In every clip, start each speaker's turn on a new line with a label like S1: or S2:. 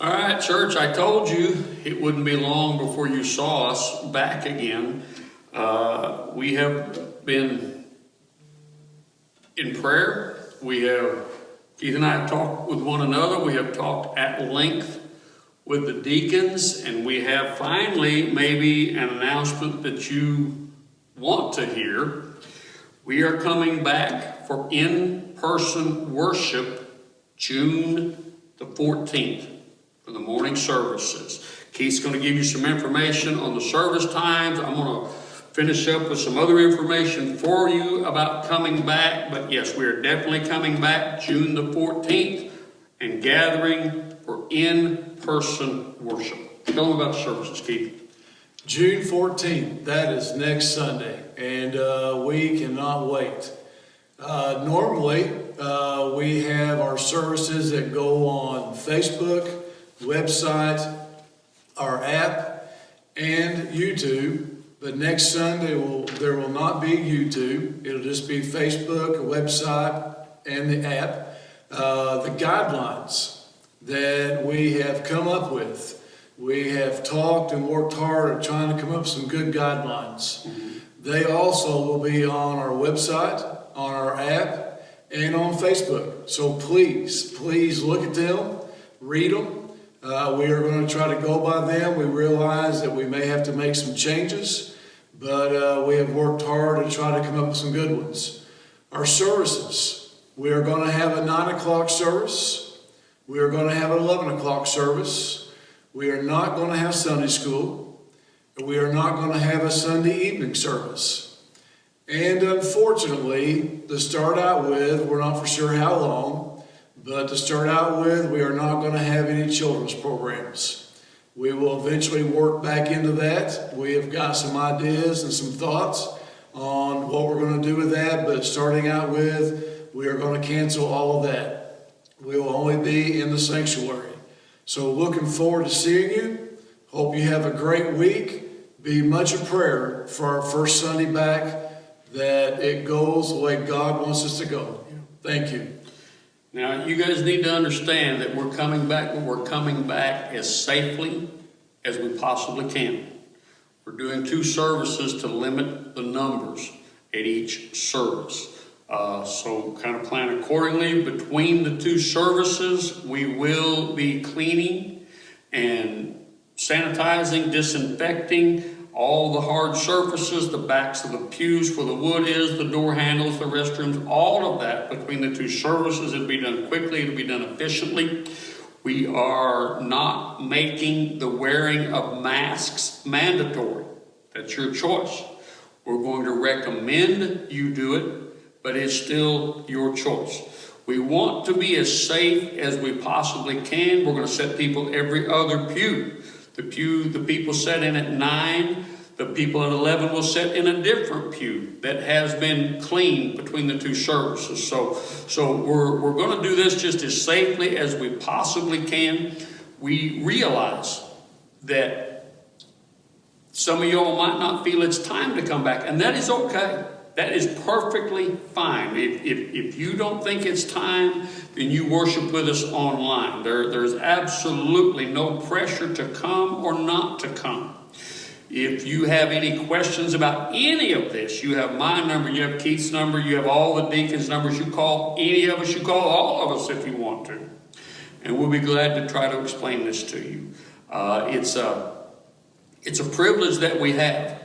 S1: All right, church, I told you it wouldn't be long before you saw us back again. We have been in prayer. Keith and I have talked with one another. We have talked at length with the deacons, and we have finally maybe an announcement that you want to hear. We are coming back for in-person worship June the 14th. For the morning services. Keith's going to give you some information on the service times. I'm going to finish up with some other information for you about coming back. But yes, we are definitely coming back June the 14th and gathering for in-person worship. Tell them about the services, Keith.
S2: June 14th, that is next Sunday, and we cannot wait. Normally, we have our services that go on Facebook, website, our app, and YouTube. But next Sunday there will not be YouTube. It'll just be Facebook, a website, and the app. The guidelines that we have come up with. We have talked and worked hard at trying to come up with some good guidelines. They also will be on our website, on our app, and on Facebook. So please look at them, read them. We are going to try to go by them. We realize that we may have to make some changes, but we have worked hard to try to come up with some good ones. Our services, we are going to have a 9 o'clock service. We are going to have an 11 o'clock service. We are not going to have Sunday school. We are not going to have a Sunday evening service. And unfortunately, to start out with, we're not for sure how long, but to start out with, we are not going to have any children's programs. We will eventually work back into that. We have got some ideas and some thoughts on what we're going to do with that, but starting out with, we are going to cancel all of that. We will only be in the sanctuary. So looking forward to seeing you. Hope you have a great week. Be much in prayer for our first Sunday back, that it goes the way God wants us to go. Thank you.
S1: Now, you guys need to understand that we're coming back, but we're coming back as safely as we possibly can. We're doing 2 services to limit the numbers at each service. So kind of plan accordingly. Between the 2 services, we will be cleaning and sanitizing, disinfecting all the hard surfaces, the backs of the pews where the wood is, the door handles, the restrooms, all of that between the 2 services. It'll be done quickly, it'll be done efficiently. We are not making the wearing of masks mandatory. That's your choice. We're going to recommend you do it, but it's still your choice. We want to be as safe as we possibly can. We're going to set people every other pew. The people set in at 9, the people at 11 will sit in a different pew that has been cleaned between the 2 services. So we're going to do this just as safely as we possibly can. We realize that some of y'all might not feel it's time to come back, and that is okay. That is perfectly fine. If you don't think it's time, then you worship with us online. There's absolutely no pressure to come or not to come. If you have any questions about any of this, you have my number, you have Keith's number, you have all the deacons' numbers. You call any of us, you call all of us if you want to. And we'll be glad to try to explain this to you. It's a privilege that we have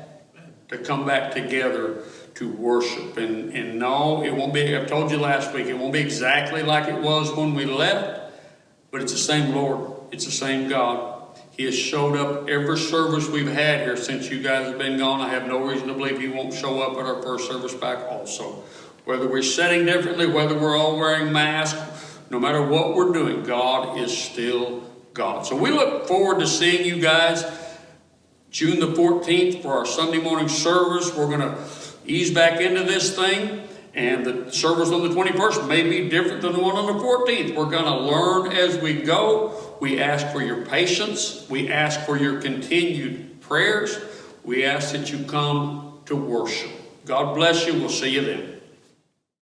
S1: to come back together to worship. And no, it won't be, I told you last week, it won't be exactly like it was when we left, but it's the same Lord. It's the same God. He has showed up every service we've had here since you guys have been gone. I have no reason to believe He won't show up at our first service back also. Whether we're setting differently, whether we're all wearing masks, no matter what we're doing, God is still God. So we look forward to seeing you guys June the 14th for our Sunday morning service. We're going to ease back into this thing, and the service on the 21st may be different than the one on the 14th. We're going to learn as we go. We ask for your patience. We ask for your continued prayers. We ask that you come to worship. God bless you. We'll see you then.